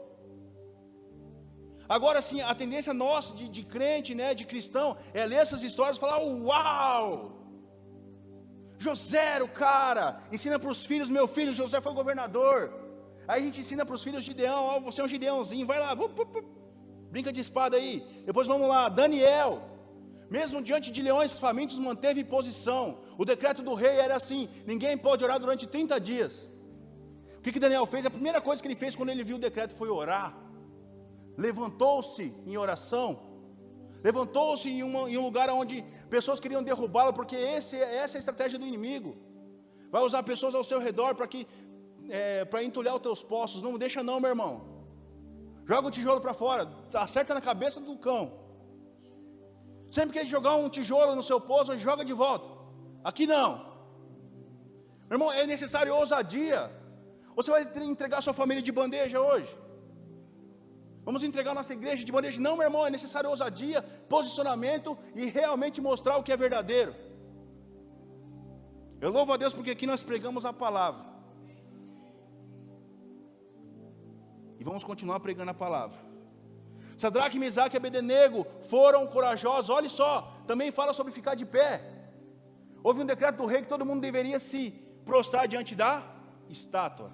[SPEAKER 1] Agora sim, a tendência nossa de crente, né, de cristão, é ler essas histórias e falar: uau! José era o cara, ensina para os filhos: meu filho, José foi governador. Aí a gente ensina para os filhos: Gideão, ó, você é um Gideãozinho, vai lá, brinca de espada aí. Depois vamos lá, Daniel, mesmo diante de leões famintos, manteve posição. O decreto do rei era assim: ninguém pode orar durante 30 dias. O que Daniel fez? A primeira coisa que ele fez quando ele viu o decreto foi orar. Levantou-se em oração, levantou-se em um lugar onde pessoas queriam derrubá-lo, porque essa é a estratégia do inimigo. Vai usar pessoas ao seu redor para entulhar os teus poços. Não deixa não, meu irmão. Joga o tijolo para fora, acerta na cabeça do cão. Sempre que ele jogar um tijolo no seu poço, ele joga de volta. Aqui não. Meu irmão, é necessário ousadia. Você vai entregar sua família de bandeja hoje? Vamos entregar nossa igreja de bandeja? Não, meu irmão, é necessário ousadia, posicionamento e realmente mostrar o que é verdadeiro. Eu louvo a Deus porque aqui nós pregamos a palavra. E vamos continuar pregando a palavra. Sadraque, Mesaque e Abednego foram corajosos. Olha só, também fala sobre ficar de pé. Houve um decreto do rei que todo mundo deveria se prostrar diante da estátua.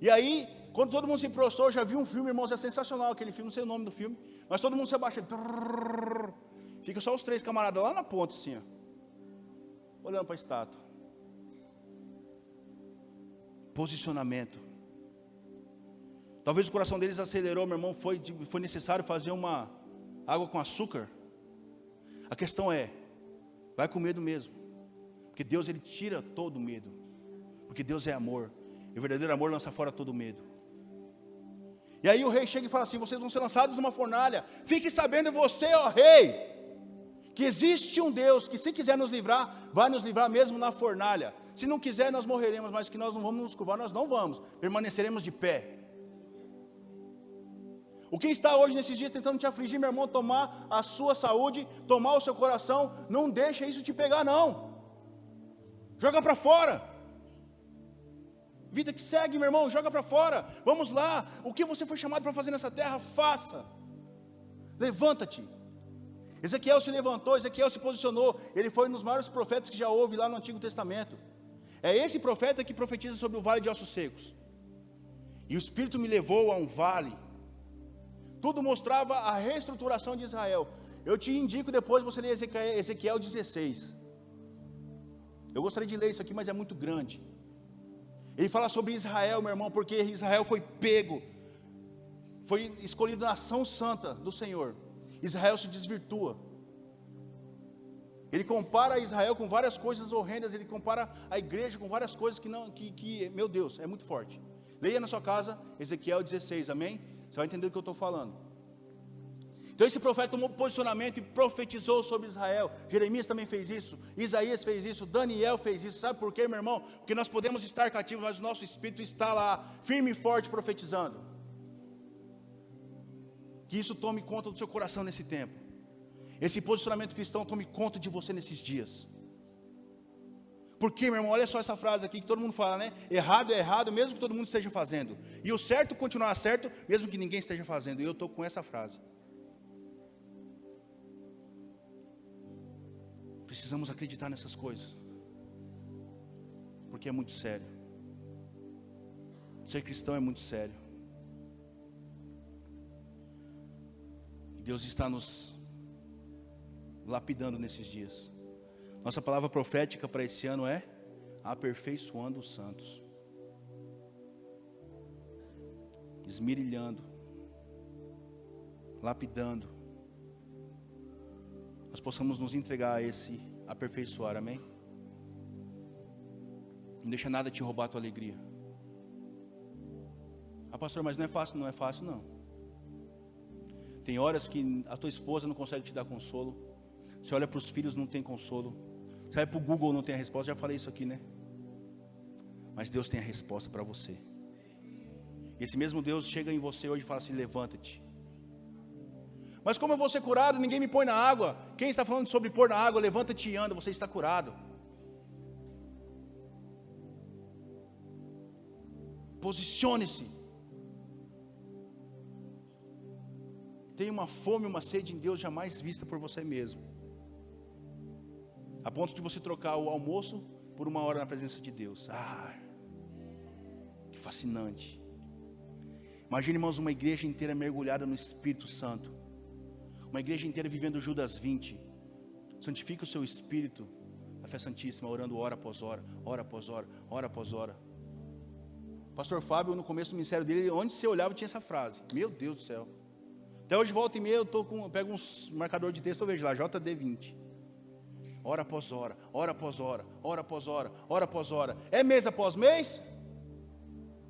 [SPEAKER 1] E aí, quando todo mundo se prostrou, eu já vi um filme, irmãos, é sensacional aquele filme, não sei o nome do filme, mas todo mundo se abaixa, fica só os 3 camaradas lá na ponta assim, ó, olhando para a estátua. Posicionamento. Talvez o coração deles acelerou, meu irmão, foi necessário fazer uma água com açúcar. A questão é, vai com medo mesmo, porque Deus, Ele tira todo o medo, porque Deus é amor, e o verdadeiro amor lança fora todo o medo. E aí o rei chega e fala assim: vocês vão ser lançados numa fornalha. Fique sabendo você, ó rei, que existe um Deus que, se quiser nos livrar, vai nos livrar mesmo na fornalha. Se não quiser, nós morreremos, mas que nós não vamos nos curvar, nós não vamos, permaneceremos de pé. O que está hoje nesses dias tentando te afligir, meu irmão, tomar a sua saúde, tomar o seu coração, não deixa isso te pegar não. Joga para fora. Vida que segue, meu irmão, joga para fora. Vamos lá, o que você foi chamado para fazer nessa terra, faça. Levanta-te. Ezequiel se levantou, Ezequiel se posicionou. Ele foi um dos maiores profetas que já houve lá no Antigo Testamento. É esse profeta que profetiza sobre o vale de ossos secos. E o Espírito me levou a um vale. Tudo mostrava a reestruturação de Israel. Eu te indico depois você ler Ezequiel 16. Eu gostaria de ler isso aqui, mas é muito grande. Ele fala sobre Israel, meu irmão, porque Israel foi pego, foi escolhido nação santa do Senhor. Israel se desvirtua. Ele compara Israel com várias coisas horrendas, ele compara a igreja com várias coisas que meu Deus, é muito forte. Leia na sua casa Ezequiel 16, amém? Você vai entender o que eu estou falando. Então esse profeta tomou posicionamento e profetizou sobre Israel. Jeremias também fez isso, Isaías fez isso, Daniel fez isso. Sabe por quê, meu irmão? Porque nós podemos estar cativos, mas o nosso espírito está lá, firme e forte, profetizando. Que isso tome conta do seu coração nesse tempo. Esse posicionamento cristão tome conta de você nesses dias. Porque, meu irmão, olha só essa frase aqui que todo mundo fala, né? Errado é errado, mesmo que todo mundo esteja fazendo. E o certo continuar certo, mesmo que ninguém esteja fazendo. E eu estou com essa frase. Precisamos acreditar nessas coisas. Porque é muito sério. Ser cristão é muito sério. E Deus está nos lapidando nesses dias. Nossa palavra profética para esse ano é aperfeiçoando os santos. Esmerilhando. Lapidando. nós possamos nos entregar a esse aperfeiçoar, amém? Não deixa nada te roubar a tua alegria. Ah, pastor, mas não é fácil. Não é fácil, não. Tem horas que a tua esposa não consegue te dar consolo. Você olha para os filhos, não tem consolo. Você vai para o Google, não tem a resposta. Já falei isso aqui, né? Mas Deus tem a resposta para você. E esse mesmo Deus chega em você hoje e fala assim: levanta-te. Mas como eu vou ser curado? Ninguém me põe na água. Quem está falando sobre pôr na água? Levanta-te e anda, você está curado. Posicione-se. Tenha uma fome, uma sede em Deus jamais vista por você mesmo, a ponto de você trocar o almoço por uma hora na presença de Deus. Ah, que fascinante. Imagine, irmãos, uma igreja inteira mergulhada no Espírito Santo, uma igreja inteira vivendo Judas 20. Santifique o seu espírito na fé santíssima, orando hora após hora, hora após hora, hora após hora. Pastor Fábio, no começo do ministério dele, onde você olhava tinha essa frase. Meu Deus do céu. Até hoje, volta e meia, eu pego uns marcador de texto, eu vejo lá, JD20. Hora após hora, hora após hora, hora após hora, hora após hora. É mês após mês?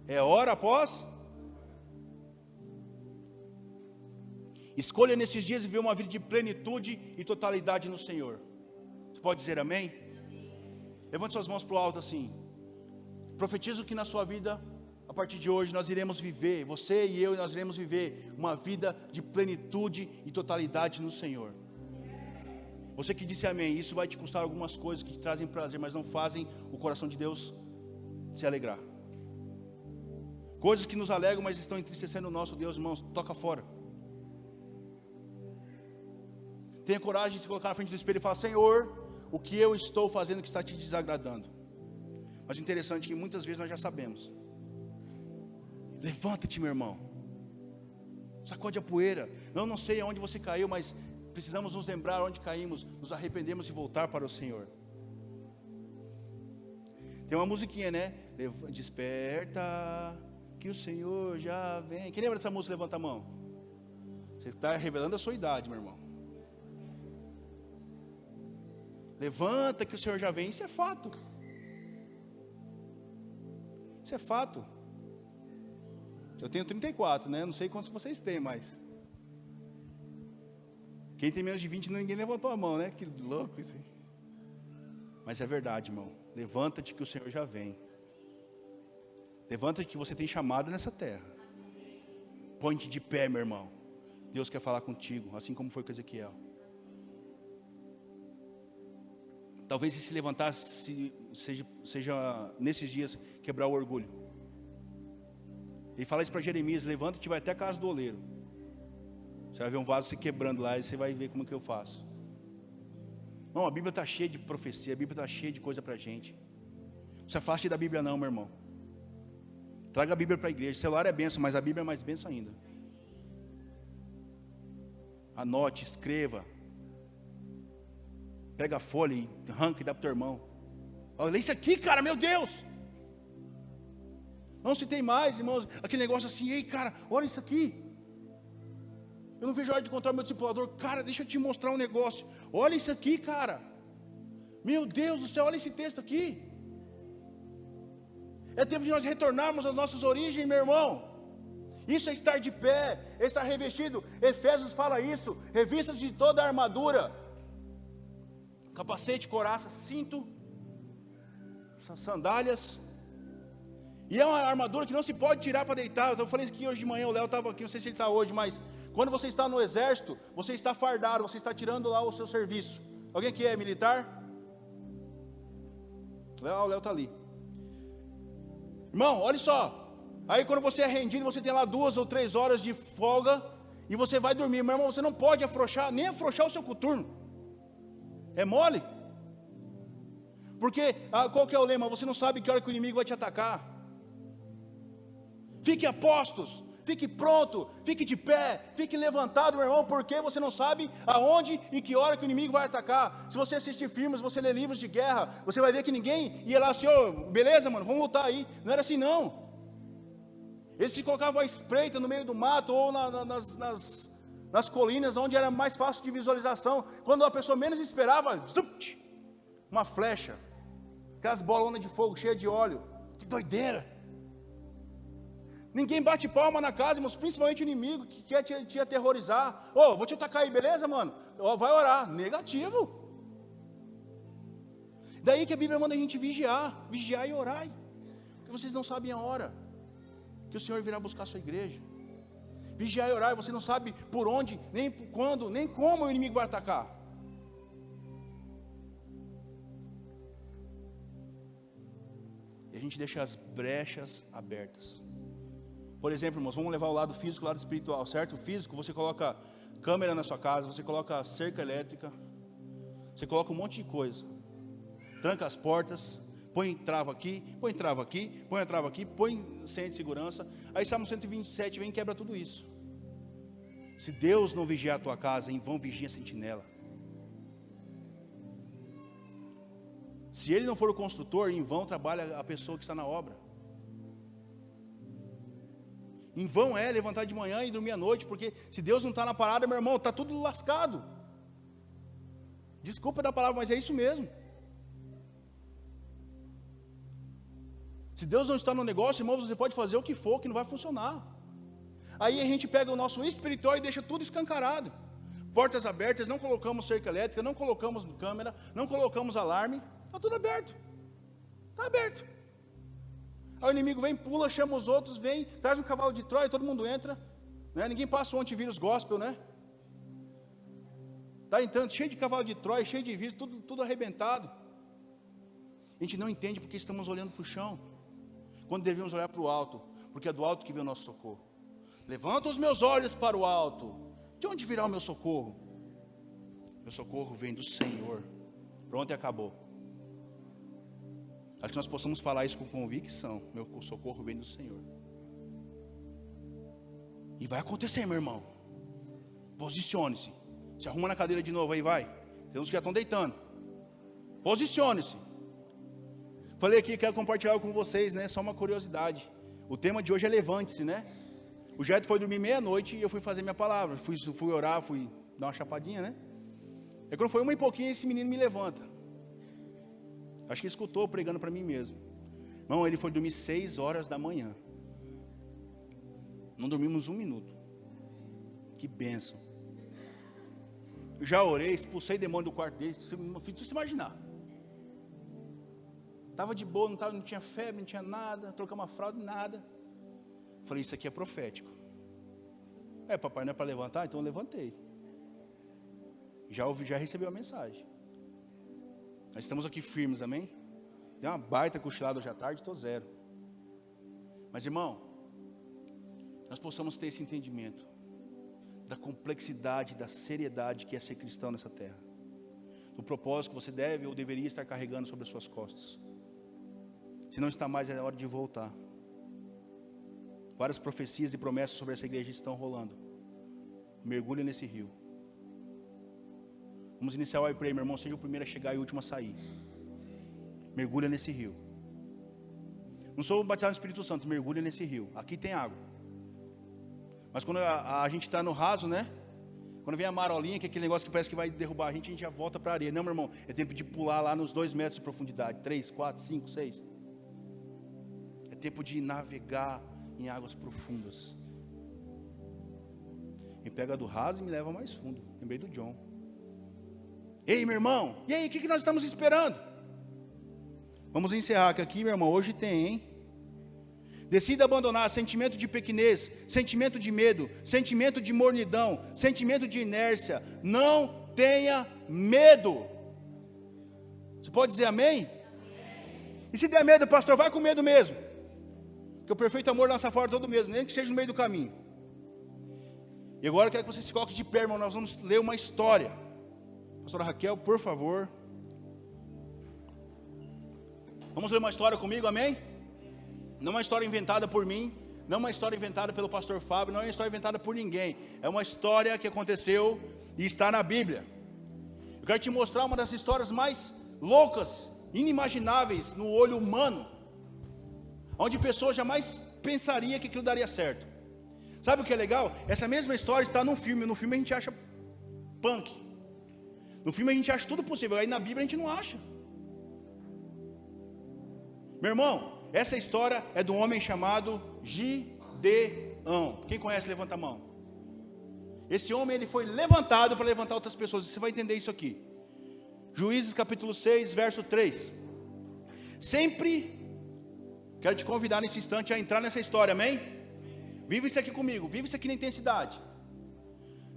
[SPEAKER 1] É hora após? Escolha nesses dias viver uma vida de plenitude e totalidade no Senhor. Você pode dizer amém? Levante suas mãos para o alto assim. Profetizo que na sua vida, a partir de hoje, nós iremos viver, você e eu, nós iremos viver uma vida de plenitude e totalidade no Senhor. Você que disse amém, isso vai te custar algumas coisas que te trazem prazer, mas não fazem o coração de Deus se alegrar. Coisas que nos alegram, mas estão entristecendo o nosso Deus, irmãos, toca fora. Tenha coragem de se colocar na frente do espelho e falar: Senhor, o que eu estou fazendo que está te desagradando? Mas o interessante é que muitas vezes nós já sabemos. Levanta-te, meu irmão. Sacode a poeira. Eu não sei aonde você caiu, mas precisamos nos lembrar onde caímos, nos arrependemos e voltar para o Senhor. Tem uma musiquinha, né? Desperta, que o Senhor já vem. Quem lembra dessa música? Levanta a mão. Você está revelando a sua idade, meu irmão. Levanta, que o Senhor já vem. Isso é fato. Isso é fato. Eu tenho 34, né? Não sei quantos vocês têm, mas quem tem menos de 20, ninguém levantou a mão, né? Que louco isso aí. Mas é verdade, irmão. Levanta-te que o Senhor já vem. Levanta-te que você tem chamado nessa terra. Põe-te de pé, meu irmão. Deus quer falar contigo, assim como foi com Ezequiel. Talvez se levantar seja nesses dias quebrar o orgulho. Ele fala isso para Jeremias: levanta-te e vai até a casa do oleiro. Você vai ver um vaso se quebrando lá e você vai ver como que eu faço. Não, a Bíblia está cheia de profecia, a Bíblia está cheia de coisa para a gente. Não se afaste da Bíblia não, meu irmão. Traga a Bíblia para a igreja. O celular é benção, mas a Bíblia é mais benção ainda. Anote, escreva. Pega a folha e arranca e dá para o teu irmão. Olha isso aqui, cara, meu Deus. Não se tem mais, irmãos, aquele negócio assim: ei, cara, olha isso aqui. Eu não vejo a hora de encontrar meu discipulador. Cara, deixa eu te mostrar um negócio. Olha isso aqui, cara. Meu Deus do céu, olha esse texto aqui. É tempo de nós retornarmos às nossas origens, meu irmão. Isso é estar de pé, é estar revestido. Efésios fala isso: revistas de toda a armadura, capacete, couraça, cinto, sandálias. E é uma armadura que não se pode tirar para deitar. Eu falei aqui hoje de manhã, o Léo estava aqui, não sei se ele está hoje, mas quando você está no exército, você está fardado, você está tirando lá o seu serviço. Alguém aqui é militar? O Léo está ali. Irmão, olha só. Aí quando você é rendido, você tem lá 2 ou 3 horas de folga e você vai dormir. Meu irmão, você não pode afrouxar, nem afrouxar o seu coturno. É mole? Porque qual que é o lema? Você não sabe que hora que o inimigo vai te atacar. Fique a postos, fique pronto, fique de pé, fique levantado, meu irmão, porque você não sabe aonde e que hora que o inimigo vai atacar. Se você assistir filmes, você ler livros de guerra, você vai ver que ninguém ia lá assim: ô, beleza, mano, vamos lutar aí. Não era assim, não. Eles se colocavam à espreita no meio do mato ou nas colinas onde era mais fácil de visualização, quando a pessoa menos esperava, zup, uma flecha, aquelas bolonas de fogo cheias de óleo, que doideira. Ninguém bate palma na casa, irmãos, principalmente o inimigo que quer te aterrorizar. Vou te atacar aí, beleza, mano? Vai orar. Negativo. Daí que a Bíblia manda a gente vigiar e orar, porque vocês não sabem a hora que o Senhor virá buscar a sua igreja. Vigiar e orar, você não sabe por onde, nem quando, nem como o inimigo vai atacar. E a gente deixa as brechas abertas. Por exemplo, irmãos, vamos levar o lado físico e o lado espiritual, certo? O físico, você coloca câmera na sua casa, você coloca cerca elétrica, você coloca um monte de coisa. Tranca as portas, põe trava aqui, põe trava aqui, põe a trava aqui, põe senha de segurança. Aí Salmo 127 vem e quebra tudo isso. Se Deus não vigiar a tua casa, em vão vigia a sentinela. Se Ele não for o construtor, em vão trabalha a pessoa que está na obra. Em vão é levantar de manhã e dormir à noite, porque se Deus não está na parada, meu irmão, está tudo lascado. Desculpa da palavra, mas é isso mesmo. Se Deus não está no negócio, irmão, você pode fazer o que for, que não vai funcionar. Aí a gente pega o nosso espiritual e deixa tudo escancarado. Portas abertas, não colocamos cerca elétrica, não colocamos câmera, não colocamos alarme. Está tudo aberto. Está aberto. Aí o inimigo vem, pula, chama os outros, vem, traz um cavalo de Troia, todo mundo entra. Né? Ninguém passa o antivírus gospel, né? Está entrando cheio de cavalo de Troia, cheio de vírus, tudo arrebentado. A gente não entende porque estamos olhando para o chão, quando devemos olhar para o alto, porque é do alto que vem o nosso socorro. Levanta os meus olhos para o alto. De onde virá o meu socorro? Meu socorro vem do Senhor. Pronto, e acabou. Acho que nós possamos falar isso com convicção. Meu socorro vem do Senhor. E vai acontecer, meu irmão. Posicione-se. Se arruma na cadeira de novo aí, vai. Tem uns que já estão deitando. Posicione-se. Falei aqui, quero compartilhar com vocês, né? Só uma curiosidade. O tema de hoje é levante-se, né? O Jeto foi dormir meia-noite e eu fui fazer minha palavra. Fui orar, fui dar uma chapadinha, né? E quando foi 1h pouquinho, esse menino me levanta. Acho que ele escutou pregando para mim mesmo. Irmão, ele foi dormir 6 horas da manhã. Não dormimos 1 minuto. Que bênção. Eu já orei, expulsei demônio do quarto dele. Fiz tu se imaginar. Estava de boa, não tinha febre, não tinha nada. Trocamos uma fralda, nada. Falei, isso aqui é profético. Papai, não é para levantar? Então eu levantei. Já recebi a mensagem. Nós estamos aqui firmes, amém? Deu uma baita cochilada hoje à tarde, estou zero. Mas irmão, nós possamos ter esse entendimento da complexidade, da seriedade que é ser cristão nessa terra. Do propósito que você deve ou deveria estar carregando sobre as suas costas. Se não está mais, é hora de voltar. Várias profecias e promessas sobre essa igreja estão rolando. Mergulhe nesse rio. Vamos iniciar o I Pray, meu irmão, seja o primeiro a chegar e o último a sair. Mergulha nesse rio. Não sou batizado no Espírito Santo, mergulha nesse rio. Aqui tem água. Mas quando a gente está no raso, né? Quando vem a marolinha, que é aquele negócio que parece que vai derrubar a gente já volta para a areia. Não, meu irmão, é tempo de pular lá nos 2 metros de profundidade. 3, 4, 5, 6. É tempo de navegar em águas profundas. Me pega do raso e me leva mais fundo. Lembrei do John. Ei, meu irmão, e aí, o que nós estamos esperando? Vamos encerrar que aqui, meu irmão, hoje tem, hein? Decida abandonar sentimento de pequenez, sentimento de medo, sentimento de mornidão, sentimento de inércia. Não tenha medo. Você pode dizer amém? Amém. E se der medo, pastor, vai com medo mesmo. Porque o perfeito amor lança fora todo medo, nem que seja no meio do caminho. E agora eu quero que você se coloque de pé, irmão. Nós vamos ler uma história. Pastora Raquel, por favor. Vamos ler uma história comigo, amém? Não é uma história inventada por mim, não é uma história inventada pelo pastor Fábio, não é uma história inventada por ninguém. É uma história que aconteceu e está na Bíblia. Eu quero te mostrar uma das histórias mais loucas, inimagináveis no olho humano, onde pessoas jamais pensariam que aquilo daria certo. Sabe o que é legal? Essa mesma história está no filme. No filme a gente acha punk. No filme a gente acha tudo possível. Aí na Bíblia a gente não acha. Meu irmão, essa história é de um homem chamado Gideão. Quem conhece, levanta a mão. Esse homem, ele foi levantado para levantar outras pessoas. Você vai entender isso aqui. Juízes capítulo 6, verso 3. Sempre quero te convidar nesse instante a entrar nessa história, amém? Vive isso aqui comigo, vive isso aqui na intensidade.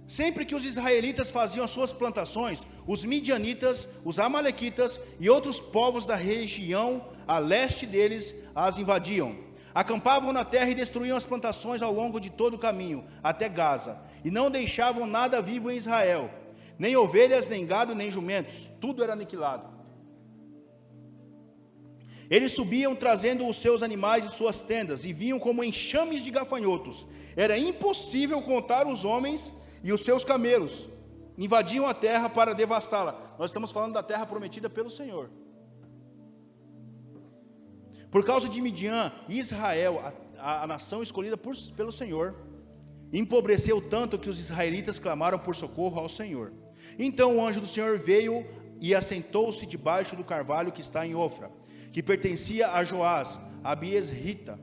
[SPEAKER 1] Sempre que os israelitas faziam as suas plantações, os midianitas, os amalequitas e outros povos da região a leste deles as invadiam. Acampavam na terra e destruíam as plantações ao longo de todo o caminho, até Gaza, e não deixavam nada vivo em Israel, nem ovelhas, nem gado, nem jumentos, tudo era aniquilado. Eles subiam trazendo os seus animais e suas tendas, e vinham como enxames de gafanhotos. Era impossível contar os homens e os seus camelos. Invadiam a terra para devastá-la. Nós estamos falando da terra prometida pelo Senhor. Por causa de Midian, Israel, a nação escolhida pelo Senhor, empobreceu tanto que os israelitas clamaram por socorro ao Senhor. Então o anjo do Senhor veio e assentou-se debaixo do carvalho que está em Ofra, que pertencia a Joás, a Biesrita.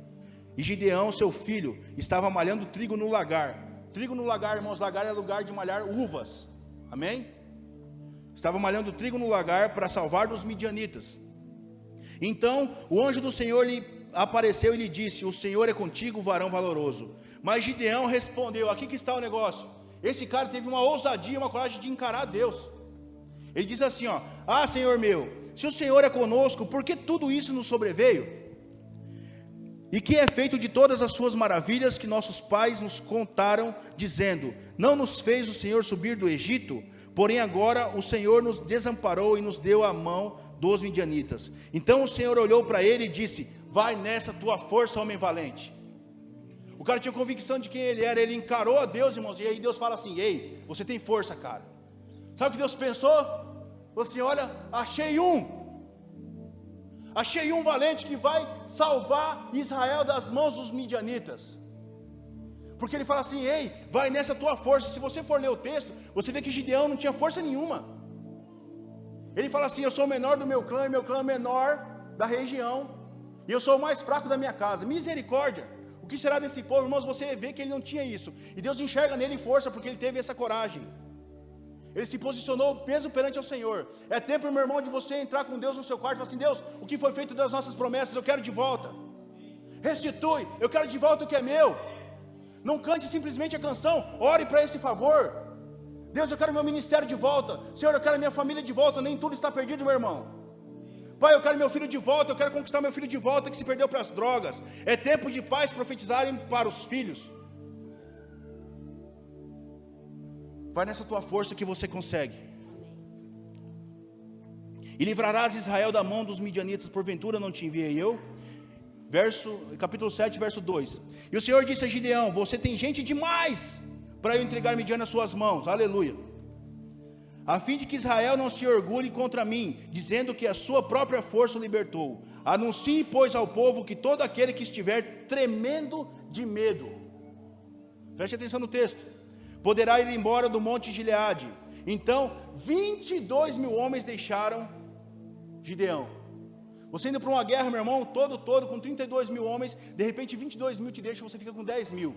[SPEAKER 1] E Gideão, seu filho, estava malhando trigo no lagar. Trigo no lagar, irmãos, lagar é lugar de malhar uvas. Amém? Estava malhando trigo no lagar para salvar dos midianitas. Então o anjo do Senhor lhe apareceu e lhe disse: o Senhor é contigo, varão valoroso. Mas Gideão respondeu: aqui que está o negócio. Esse cara teve uma ousadia, uma coragem de encarar Deus. Ele diz assim, ó: ah, Senhor meu, se o Senhor é conosco, por que tudo isso nos sobreveio? E que é feito de todas as suas maravilhas que nossos pais nos contaram, dizendo: não nos fez o Senhor subir do Egito? Porém agora o Senhor nos desamparou e nos deu a mão dos midianitas. Então o Senhor olhou para ele e disse: vai nessa tua força, homem valente. O cara tinha convicção de quem ele era. Ele encarou a Deus, irmãos, e aí Deus fala assim: ei, você tem força, cara. Sabe o que Deus pensou? Falou assim: olha, achei um valente que vai salvar Israel das mãos dos midianitas. Porque ele fala assim: ei, vai nessa tua força. Se você for ler o texto, você vê que Gideão não tinha força nenhuma. Ele fala assim: eu sou o menor do meu clã, e meu clã é o menor da região, e eu sou o mais fraco da minha casa. Misericórdia. O que será desse povo, irmãos? Você vê que ele não tinha isso, e Deus enxerga nele força, porque ele teve essa coragem. Ele se posicionou peso perante ao Senhor. É tempo, meu irmão, de você entrar com Deus no seu quarto e falar assim: Deus, o que foi feito das nossas promessas, eu quero de volta. Restitui, eu quero de volta o que é meu. Não cante simplesmente a canção, ore para esse favor. Deus, eu quero meu ministério de volta. Senhor, eu quero minha família de volta. Nem tudo está perdido, meu irmão. Pai, eu quero meu filho de volta. Eu quero conquistar meu filho de volta que se perdeu para as drogas. É tempo de pais profetizarem para os filhos. Vai nessa tua força que você consegue. E livrarás Israel da mão dos midianitas, porventura não te enviei eu? Capítulo 7, verso 2. E o Senhor disse a Gideão: você tem gente demais para eu entregar Midian nas suas mãos. Aleluia. A fim de que Israel não se orgulhe contra mim, dizendo que a sua própria força o libertou. Anuncie, pois, ao povo que todo aquele que estiver tremendo de medo, preste atenção no texto, poderá ir embora do monte Gileade. Então 22 mil homens deixaram Gideão. Você indo para uma guerra, meu irmão, todo com 32 mil homens, de repente 22 mil te deixam, você fica com 10 mil.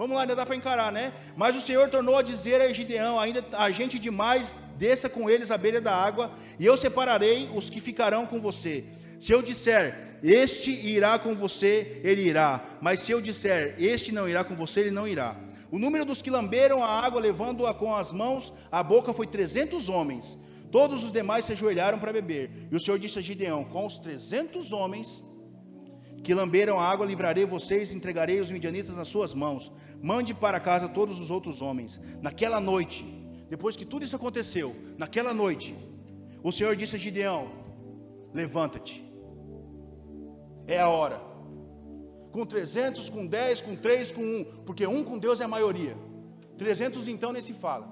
[SPEAKER 1] Vamos lá, ainda dá para encarar, né? Mas o Senhor tornou a dizer a Gideão: ainda há gente demais, desça com eles à beira da água, e eu separarei os que ficarão com você. Se eu disser, este irá com você, ele irá. Mas se eu disser, este não irá com você, ele não irá. O número dos que lamberam a água, levando-a com as mãos à boca, foi 300 homens. Todos os demais se ajoelharam para beber. E o Senhor disse a Gideão: com os 300 homens que lamberam a água, livrarei vocês e entregarei os midianitas nas suas mãos. Mande para casa todos os outros homens. Naquela noite, depois que tudo isso aconteceu, naquela noite, o Senhor disse a Gideão: levanta-te, é a hora. Com 300, com 10, com 3, com 1, porque 1 com Deus é a maioria. 300 então nem se fala.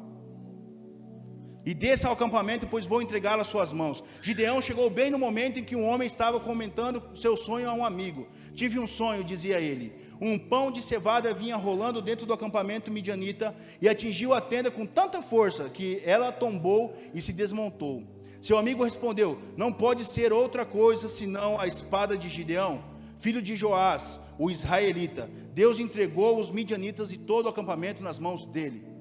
[SPEAKER 1] e desça ao acampamento, pois vou entregá-lo às suas mãos. Gideão chegou bem no momento em que um homem estava comentando seu sonho a um amigo. Tive um sonho, dizia ele. Um pão de cevada vinha rolando dentro do acampamento midianita e atingiu a tenda com tanta força que ela tombou e se desmontou. Seu amigo respondeu: não pode ser outra coisa senão a espada de Gideão, filho de Joás, o israelita. Deus entregou os midianitas e todo o acampamento nas mãos dele.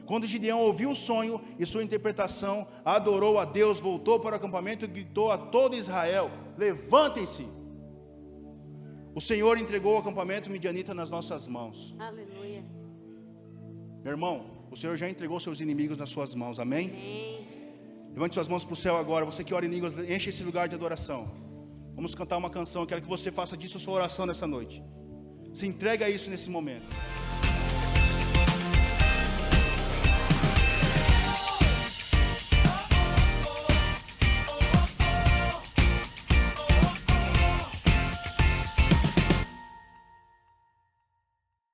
[SPEAKER 1] Quando Gideão ouviu o sonho e sua interpretação, adorou a Deus, voltou para o acampamento e gritou a todo Israel: levantem-se! O Senhor entregou o acampamento midianita nas nossas mãos.
[SPEAKER 2] Aleluia.
[SPEAKER 1] Meu irmão, o Senhor já entregou seus inimigos nas suas mãos, amém?
[SPEAKER 2] Amém.
[SPEAKER 1] Levante suas mãos para o céu agora, você que ora em línguas, enche esse lugar de adoração. Vamos cantar uma canção, quero que você faça disso a sua oração nessa noite. Se entregue a isso nesse momento.